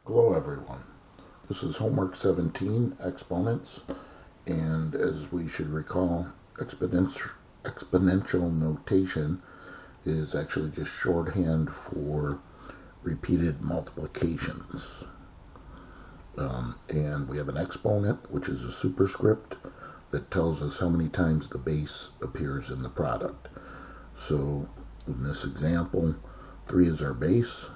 Hello everyone. This is homework 17, exponents, and as we should recall, exponential notation is actually just shorthand for repeated multiplications. And we have an exponent, which is a superscript that tells us how many times the base appears in the product. So in this example, 3 is our base,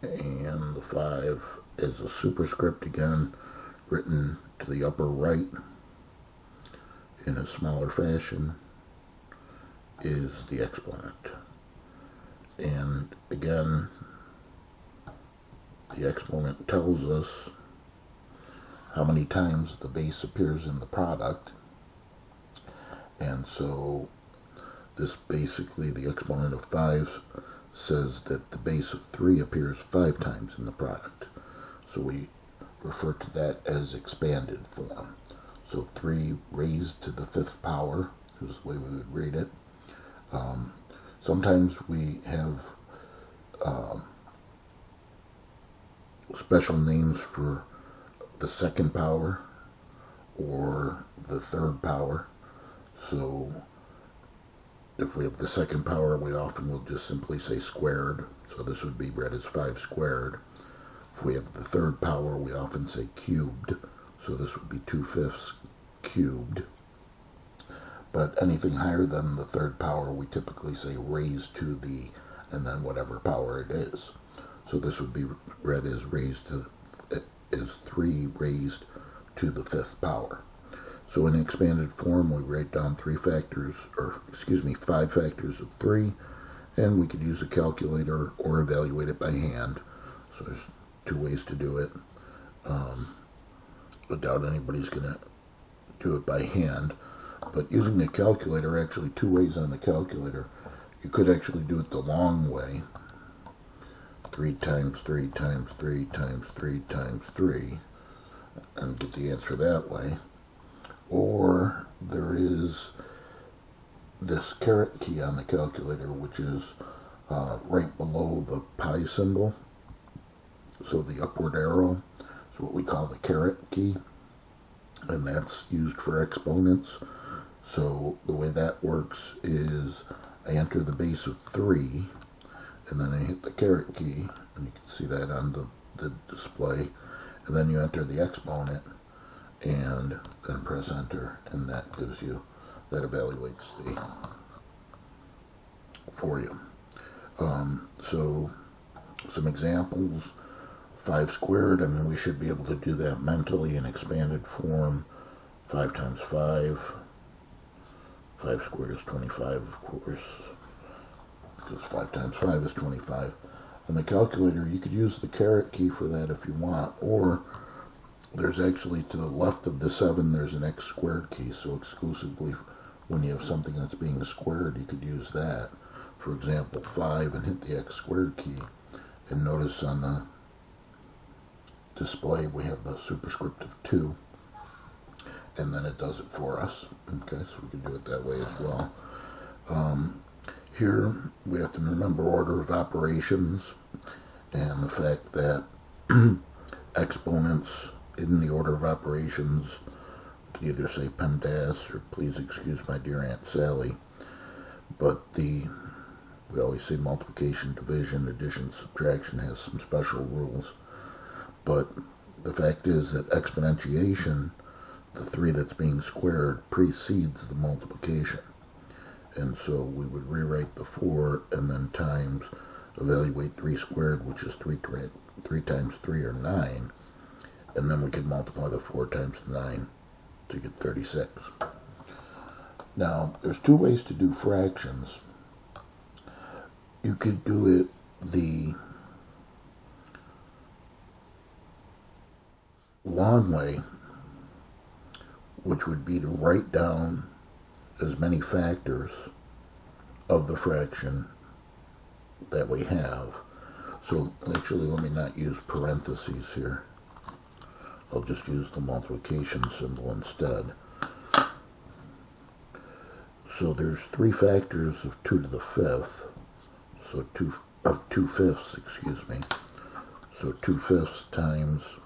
and the 5 is a superscript, again written to the upper right in a smaller fashion, is the exponent. And again, the exponent tells us how many times the base appears in the product. And so this basically, the exponent of 5 says that the base of 3 appears 5 times in the product. So we refer to that as expanded form. So 3 raised to the 5th power is the way we would read it. Sometimes we have special names for the 2nd power or the 3rd power. So if we have the 2nd power, we often will just simply say squared. So this would be read as 5 squared. If we have the 3rd power, we often say cubed. So this would be 2/5 cubed. But anything higher than the 3rd power, we typically say raised to the, and then whatever power it is. So this would be read as is 3 raised to the 5th power. So in expanded form, we write down 5 factors of 3, and we could use a calculator or evaluate it by hand. So there's 2 ways to do it. I doubt anybody's going to do it by hand, but using the calculator, actually 2 ways on the calculator. You could actually do it the long way, 3 times 3 times 3 times 3 times 3, and get the answer that way. Or there is this caret key on the calculator, which is right below the pi symbol. So the upward arrow is what we call the caret key, and that's used for exponents. So the way that works is I enter the base of 3, and then I hit the caret key, and you can see that on the display, and then you enter the exponent, and then press enter, and that evaluates for you. So some examples: 5 squared, we should be able to do that mentally in expanded form. 5 times 5 squared is 25, of course, because 5 times 5 is 25. On the calculator, you could use the caret key for that if you want, or there's actually, to the left of the 7, there's an x squared key, so exclusively when you have something that's being squared, you could use that. For example, 5, and hit the x squared key, and notice on the display we have the superscript of 2, and then it does it for us. Okay, so we can do it that way as well. Here we have to remember order of operations, and the fact that exponents in the order of operations, you can either say PEMDAS or please excuse my dear Aunt Sally, but we always say multiplication, division, addition, subtraction has some special rules. But the fact is that exponentiation, the 3 that's being squared, precedes the multiplication. And so we would rewrite the 4 and then times, evaluate 3 squared, which is 3 times 3 or 9. And then we could multiply the 4 times 9 to get 36. Now, there's 2 ways to do fractions. You could do it the long way, which would be to write down as many factors of the fraction that we have. So actually, let me not use parentheses here. I'll just use the multiplication symbol instead. So there's 3 factors of 2 to the 5th. So 2 of 2/5, excuse me. So 2/5 times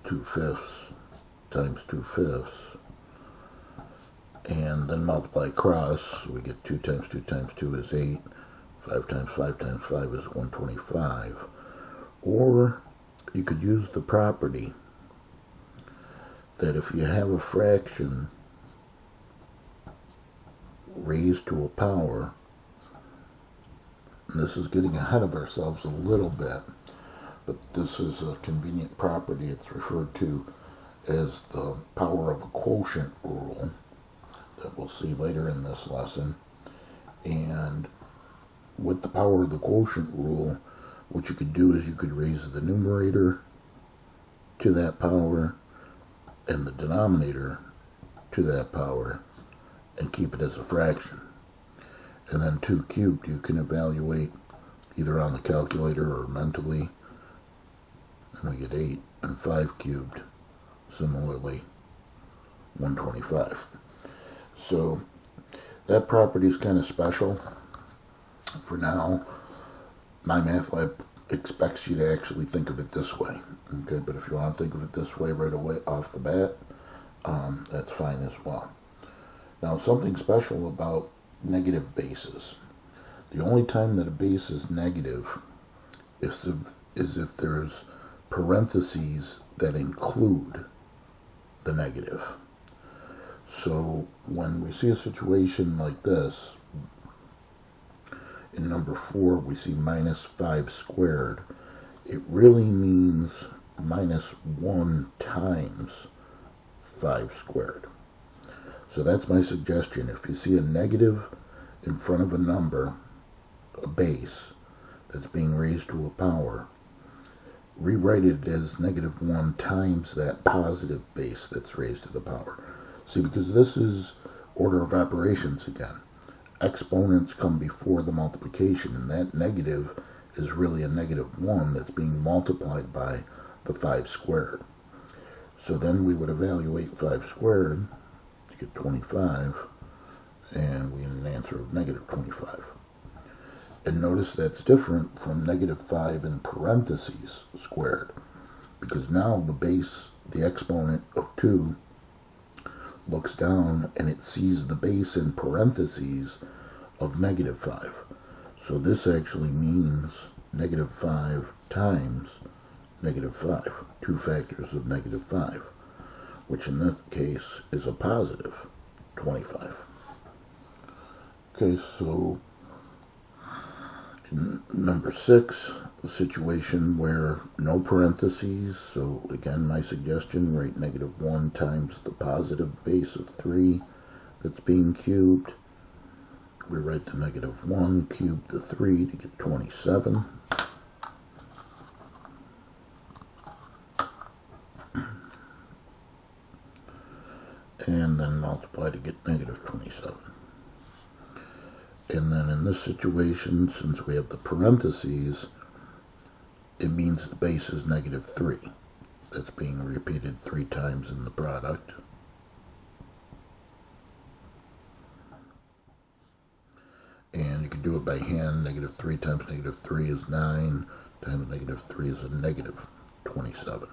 2/5 times 2/5, and then multiply across, we get 2 times 2 times 2 is 8, 5 times 5 times 5 is 125. Or you could use the property that if you have a fraction raised to a power, and this is getting ahead of ourselves a little bit, but this is a convenient property. It's referred to as the power of a quotient rule that we'll see later in this lesson. And with the power of the quotient rule, what you could do is you could raise the numerator to that power and the denominator to that power and keep it as a fraction. And then 2 cubed you can evaluate either on the calculator or mentally, and we get 8, and 5 cubed, similarly, 125. So that property is kind of special. For now, my math lab expects you to actually think of it this way. Okay, but if you want to think of it this way right away off the bat, that's fine as well. Now, something special about negative bases. The only time that a base is negative is if there's parentheses that include the negative. So when we see a situation like this, in number 4 we see minus 5 squared, it really means minus 1 times 5 squared. So that's my suggestion. If you see a negative in front of a number, a base, that's being raised to a power, rewrite it as negative 1 times that positive base that's raised to the power. See, because this is order of operations again. Exponents come before the multiplication, and that negative is really a negative 1 that's being multiplied by the 5 squared. So then we would evaluate 5 squared to get 25, and we get an answer of negative 25. And notice that's different from negative 5 in parentheses squared, because now the base, the exponent of 2, looks down and it sees the base in parentheses of negative 5. So this actually means negative 5 times negative 5, 2 factors of negative 5, which in this case is a positive 25. Okay, so in number 6, the situation where no parentheses, so again my suggestion, write negative 1 times the positive base of 3 that's being cubed. We write the negative 1, cube the 3 to get 27. And then multiply to get negative 27. And then in this situation, since we have the parentheses, it means the base is negative 3. That's being repeated 3 times in the product. And you can do it by hand. Negative 3 times negative 3 is 9, times negative 3 is a negative 27.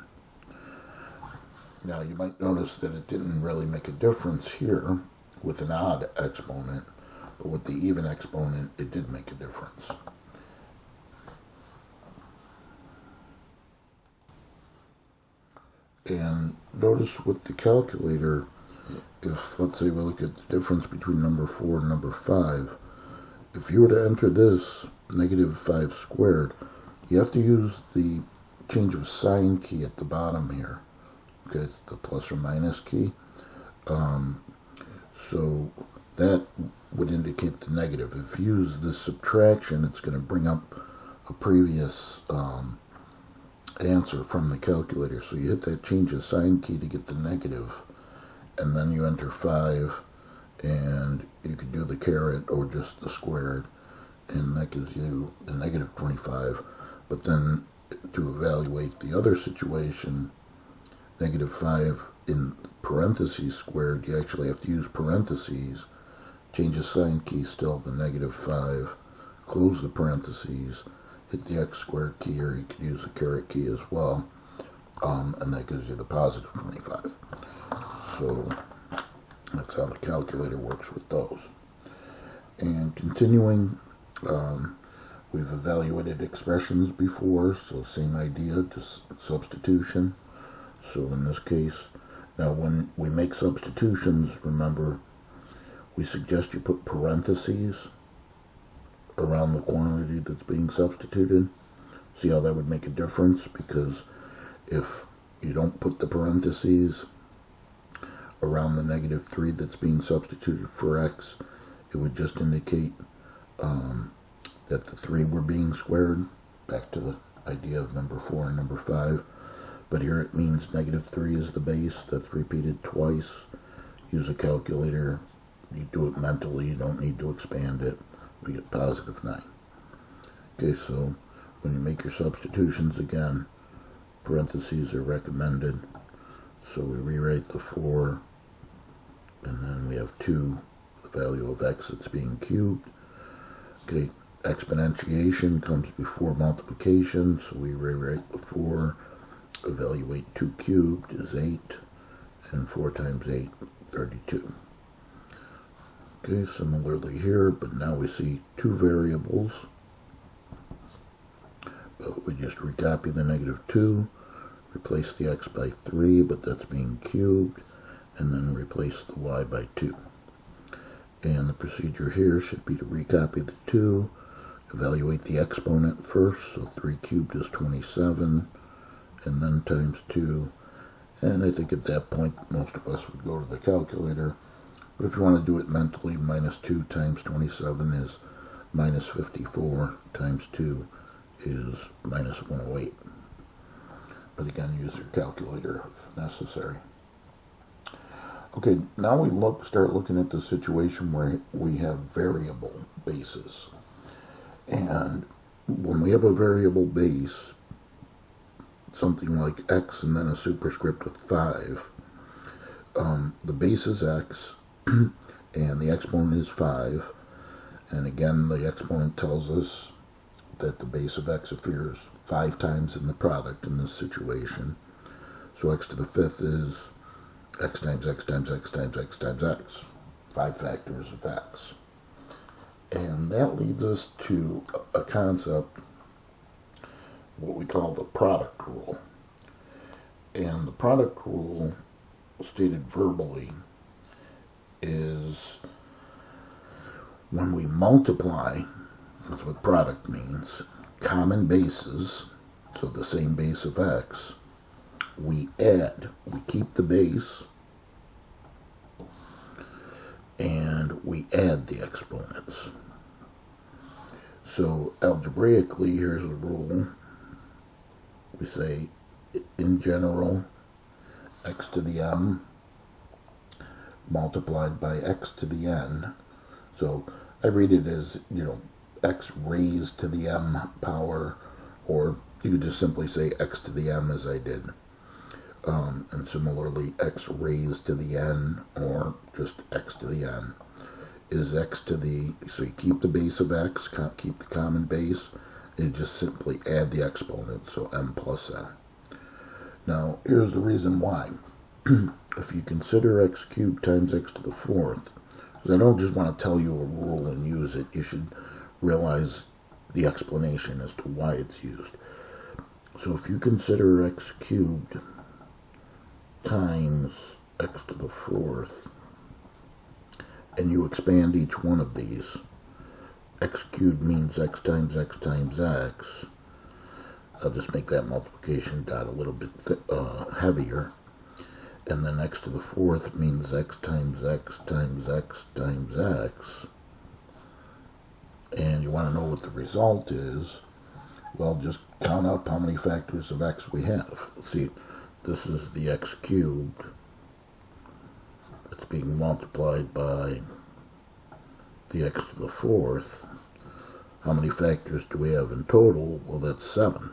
Now you might notice that it didn't really make a difference here with an odd exponent, but with the even exponent it did make a difference. And notice with the calculator, if let's say we look at the difference between number 4 and number 5, if you were to enter this negative 5 squared, you have to use the change of sign key at the bottom here. Okay, it's the plus or minus key. So that would indicate the negative. If you use this subtraction, it's going to bring up a previous answer from the calculator. So you hit that change of sign key to get the negative, and then you enter 5, and you could do the caret or just the squared, and that gives you the negative 25. But then to evaluate the other situation, negative 5 in parentheses squared, you actually have to use parentheses change the sign key still to -5, close the parentheses, hit the x squared key, or you could use the caret key as well, and that gives you the positive 25. So that's how the calculator works with those. And continuing, we've evaluated expressions before, so same idea, just substitution. So in this case, now when we make substitutions, remember, we suggest you put parentheses around the quantity that's being substituted. See how that would make a difference? Because if you don't put the parentheses around the -3 that's being substituted for x, it would just indicate that the 3 were being squared, back to the idea of number 4 and number 5. But here it means -3 is the base. That's repeated twice. Use a calculator. You do it mentally. You don't need to expand it. We get positive 9. Okay, so when you make your substitutions again, parentheses are recommended. So we rewrite the 4, and then we have 2, the value of x that's being cubed. Okay, exponentiation comes before multiplication, so we rewrite the 4, evaluate 2 cubed is 8, and 4 times 8, 32. Okay, similarly here, but now we see 2 variables, but we just recopy the -2, replace the x by 3, but that's being cubed, and then replace the y by 2. And the procedure here should be to recopy the 2, evaluate the exponent first, so 3 cubed is 27, and then times 2. And I think at that point most of us would go to the calculator. But if you want to do it mentally, -2 times 27 is -54, times 2 is -108. But again, use your calculator if necessary. Okay, now we start looking at the situation where we have variable bases. And when we have a variable base, something like x and then a superscript of 5, the base is x, and the exponent is 5. And again, the exponent tells us that the base of x appears 5 times in the product in this situation. So x to the 5th is x times x times x times x times x, 5 factors of x. And that leads us to a concept, what we call the product rule. And the product rule, stated verbally, is when we multiply, that's what product means, common bases, so the same base of x, we add, we keep the base, and we add the exponents. So algebraically, here's the rule. We say, in general, x to the m multiplied by x to the n. So I read it as, x raised to the m power, or you could just simply say x to the m as I did. And similarly, x raised to the n, or just x to the n, is x to the, so you keep the base of x, keep the common base, and just simply add the exponent, so m plus n. Now, here's the reason why. If you consider x cubed times x to the 4th, because I don't just want to tell you a rule and use it, you should realize the explanation as to why it's used. So if you consider x cubed times x to the 4th, and you expand each one of these, x cubed means x times x times x. I'll just make that multiplication dot a little bit heavier. And then x to the 4th means x times x times x times x. And you want to know what the result is. Well, just count up how many factors of x we have. See, this is the x cubed. It's being multiplied by the x to the 4th. How many factors do we have in total? Well, that's 7.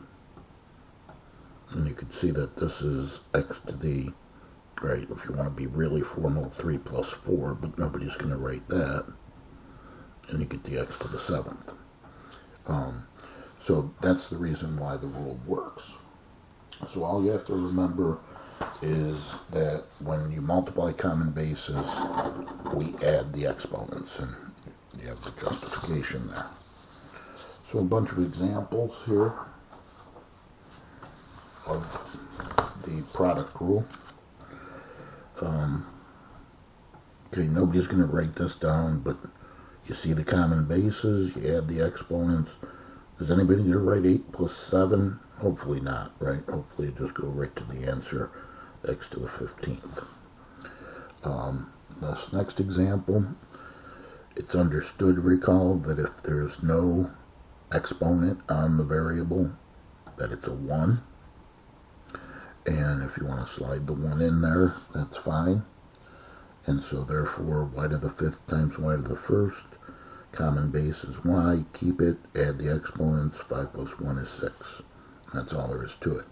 And you can see that this is x to the, right, if you want to be really formal, 3 plus 4, but nobody's going to write that. and you get the x to the 7th. So that's the reason why the rule works. So all you have to remember is that when you multiply common bases, we add the exponents, and you have the justification there. So a bunch of examples here of the product rule. Okay, nobody's going to write this down, but you see the common bases, you add the exponents. Is anybody going to write 8 plus 7? Hopefully not, right? Hopefully you just go right to the answer, x to the 15th. This next example, it's understood, recall, that if there's no exponent on the variable, that it's a 1. And if you want to slide the 1 in there, that's fine. And so therefore, y to the 5th times y to the 1st, common base is y, keep it, add the exponents, 5 plus 1 is 6. That's all there is to it.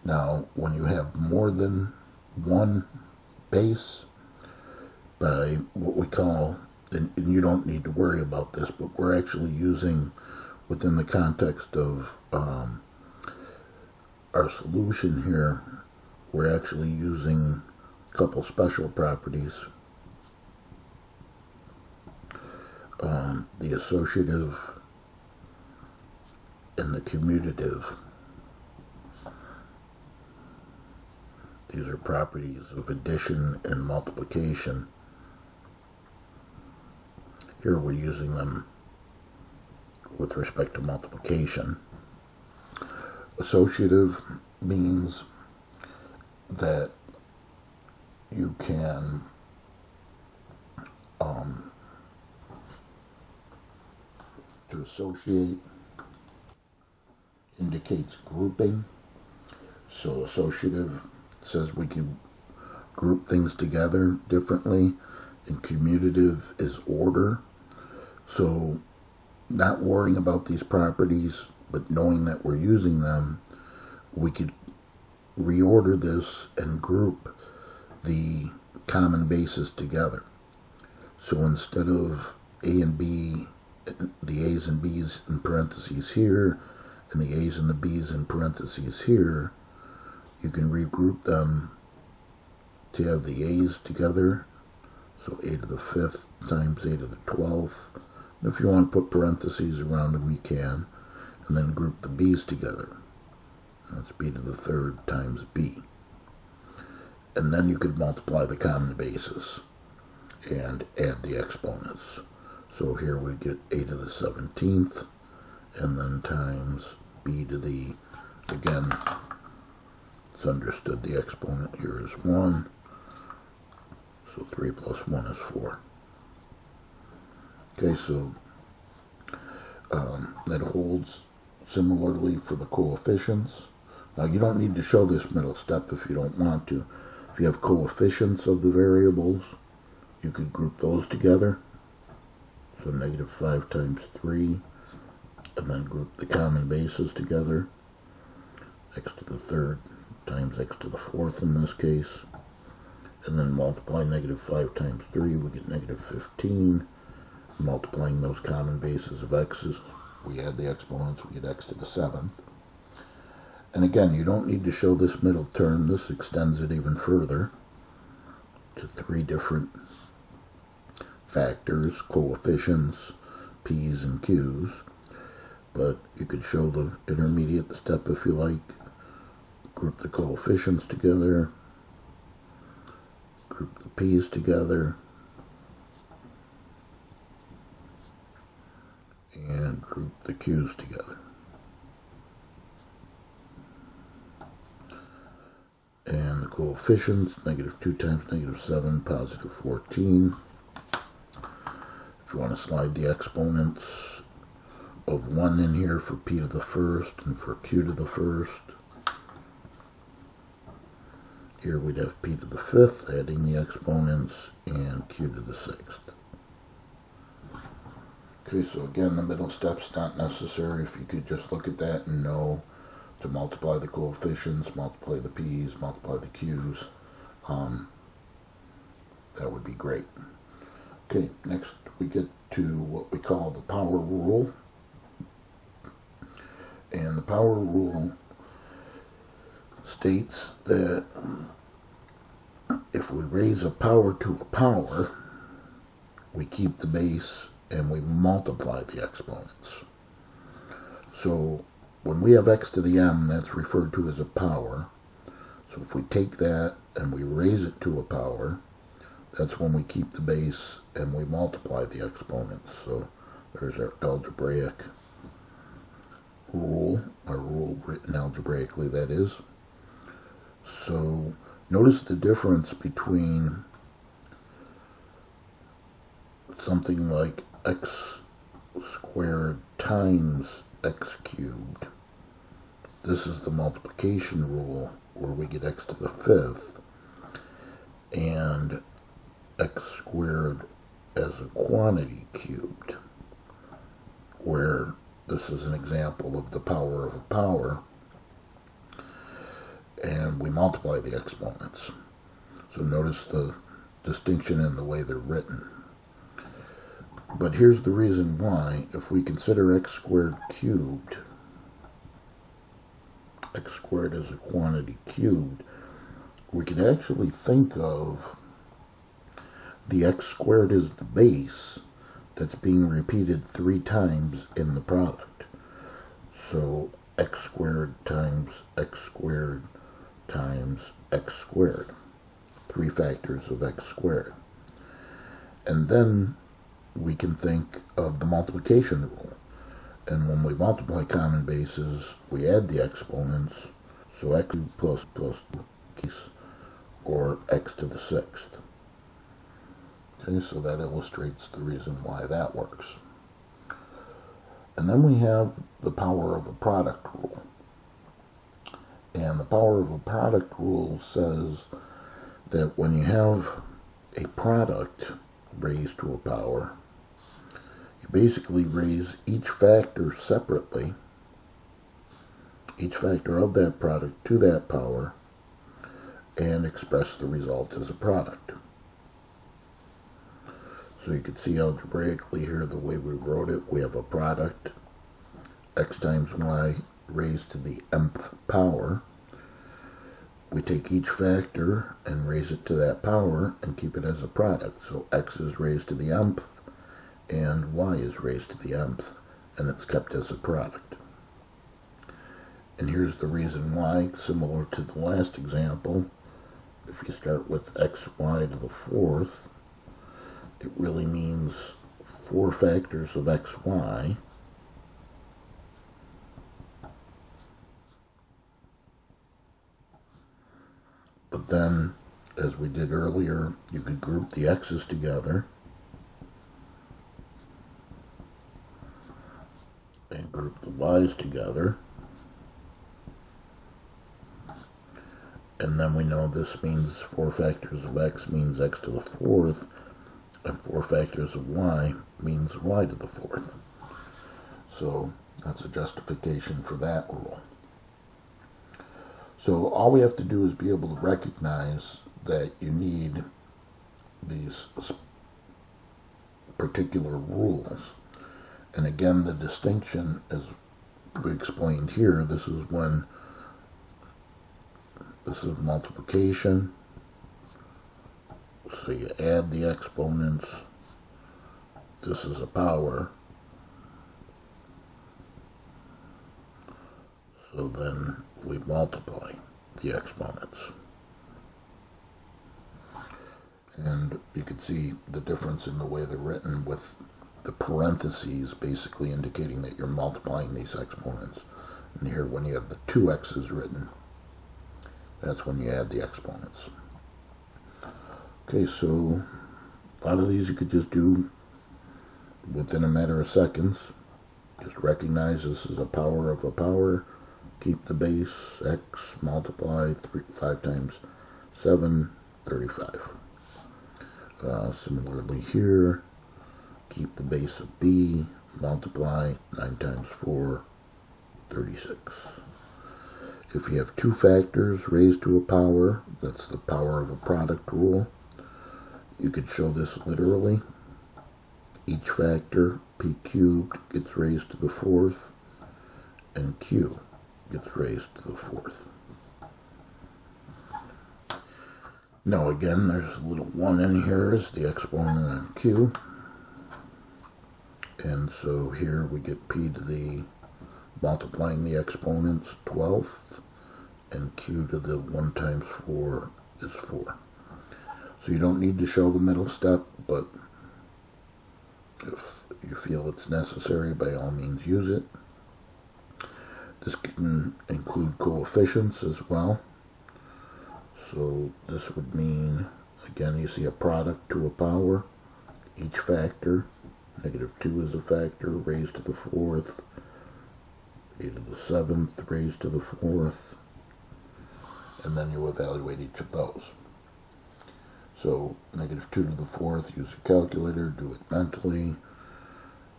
Now, when you have more than one base, by what we call, and you don't need to worry about this, but we're actually using, within the context of our solution here, we're actually using a couple special properties. The associative and the commutative. These are properties of addition and multiplication. Here we're using them with respect to multiplication. Associative means that you can to associate indicates grouping. So associative says we can group things together differently, and commutative is order. So not worrying about these properties, but knowing that we're using them, we could reorder this and group the common bases together. So instead of A and B, the A's and B's in parentheses here, and the A's and the B's in parentheses here, you can regroup them to have the A's together. So a to the 5th times a to the 12th. And if you want to put parentheses around them, you can. And then group the B's together. That's b to the 3rd times b. And then you could multiply the common bases and add the exponents. So here we get a to the 17th, and then times b to the, again, it's understood the exponent here is 1. So 3 plus 1 is 4. Okay, so that holds similarly for the coefficients. Now you don't need to show this middle step if you don't want to. If you have coefficients of the variables, you could group those together. So negative 5 times 3, and then group the common bases together. X to the 3rd times x to the 4th in this case. And then multiply negative 5 times 3, we get negative 15. Multiplying those common bases of x's, we add the exponents, we get x to the 7th. And again, you don't need to show this middle term. This extends it even further to 3 different factors, coefficients, p's and q's. But you could show the intermediate step if you like. Group the coefficients together. Group the p's together. And group the q's together. And the coefficients, negative 2 times negative 7, positive 14. If you want to slide the exponents of 1 in here for p to the 1st and for q to the 1st. Here we'd have p to the 5th, adding the exponents, and q to the 6th. Okay, so again, the middle step's not necessary. If you could just look at that and know to multiply the coefficients, multiply the p's, multiply the q's, that would be great. Okay, next we get to what we call the power rule. And the power rule states that if we raise a power to a power, we keep the base and we multiply the exponents. So when we have x to the m, that's referred to as a power. So if we take that and we raise it to a power, that's when we keep the base and we multiply the exponents. So there's our algebraic rule, our rule written algebraically, that is. So notice the difference between something like x squared times x cubed. This is the multiplication rule where we get x to the fifth, and x squared as a quantity cubed, where this is an example of the power of a power, and we multiply the exponents. So notice the distinction in the way they're written. But here's the reason why. If we consider x squared cubed, x squared as a quantity cubed, we can actually think of the x squared as the base that's being repeated 3 times in the product. So x squared times x squared times x squared. 3 factors of x squared. And then we can think of the multiplication rule. And when we multiply common bases, we add the exponents. So x plus or x to the 6th. Okay, so that illustrates the reason why that works. And then we have the power of a product rule. And the power of a product rule says that when you have a product raised to a power, you basically raise each factor separately, each factor of that product to that power, and express the result as a product. So you can see algebraically here the way we wrote it. We have a product, x times y raised to the mth power. We take each factor and raise it to that power and keep it as a product. So x is raised to the mth and y is raised to the mth, and it's kept as a product. And here's the reason why, similar to the last example. If you start with xy to the 4th, it really means 4 factors of xy. But then, as we did earlier, you could group the x's together and group the y's together. And then we know this means 4 factors of x means x to the 4th, and 4 factors of y means y to the 4th. So that's a justification for that rule. So all we have to do is be able to recognize that you need these particular rules. And again, the distinction, as we explained here, this is multiplication. So you add the exponents. This is a power. So then we multiply the exponents. And you can see the difference in the way they're written, with the parentheses basically indicating that you're multiplying these exponents. And here, when you have the 2x's written, that's when you add the exponents. Okay, so a lot of these you could just do within a matter of seconds. Just recognize this is a power of a power. Keep the base, x, multiply 5 times 7, 35. Similarly here, keep the base of b, multiply 9 times 4, 36. If you have 2 factors raised to a power, that's the power of a product rule. You could show this literally. Each factor, p cubed, gets raised to the fourth, and q gets raised to the fourth. Now again, there's a little 1 in here as the exponent on q. And so here we get p to the, multiplying the exponents, 12th, and q to the 1 times 4 is 4. So you don't need to show the middle step, but if you feel it's necessary, by all means use it. This can include coefficients as well. So this would mean, again, you see a product to a power, each factor, -2 is a factor, raised to the fourth, a to the 7th, raised to the fourth, and then you evaluate each of those. So -2 to the fourth, use a calculator, do it mentally.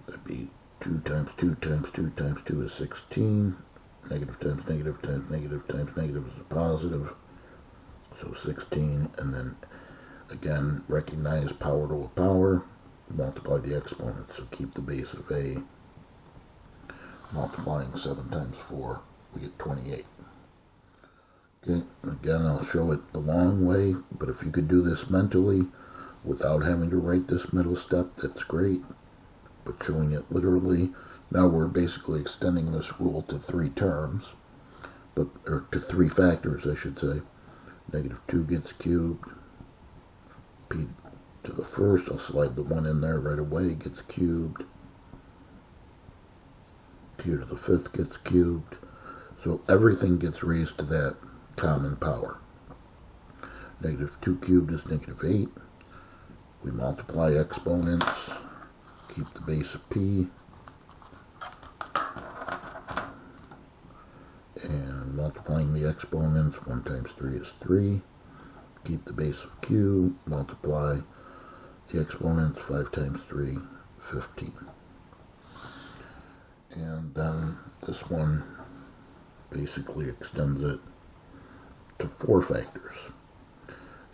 That'd be 2 times 2 times 2 times 2 is 16. Negative times negative times negative times negative is a positive. So 16, and then again, recognize power to a power, multiply the exponents. So keep the base of a, multiplying 7 times 4, we get 28. Okay, again, I'll show it the long way, but if you could do this mentally without having to write this middle step, that's great. But showing it literally, now we're basically extending this rule to 3 terms, or to 3 factors, I should say. -2 gets cubed, p to the first, I'll slide the 1 in there right away, gets cubed, q to the 5th gets cubed. So everything gets raised to that common power. -2 cubed is -8. We multiply exponents, keep the base of p, and multiplying the exponents, 1 times 3 is 3. Keep the base of q, multiply the exponents, 5 times 3, 15. And then this one basically extends it to 4 factors.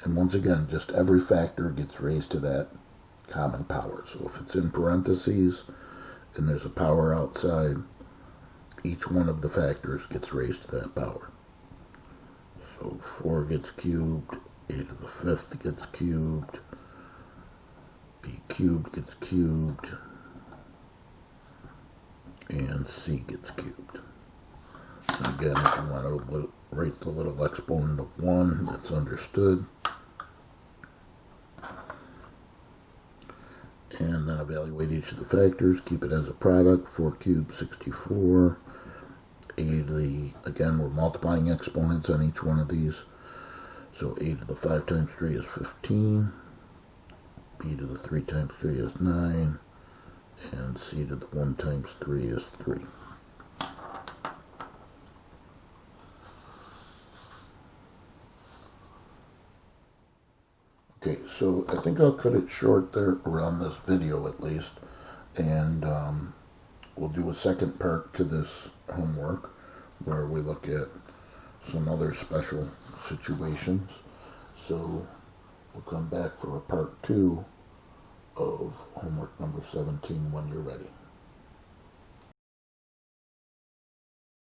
And once again, just every factor gets raised to that common power. So if it's in parentheses and there's a power outside, each one of the factors gets raised to that power. So 4 gets cubed, a to the 5th gets cubed, b cubed gets cubed, and c gets cubed. And again, if you want to write the little exponent of 1, that's understood. And then evaluate each of the factors, keep it as a product, 4 cubed, 64. Again, we're multiplying exponents on each one of these. So a to the 5 times 3 is 15. B to the 3 times 3 is 9. And C to the 1 times 3 is 3. Okay, so I think I'll cut it short there, around this video at least, and we'll do a second part to this homework where we look at some other special situations. So we'll come back for a part 2 of homework number 17 when you're ready.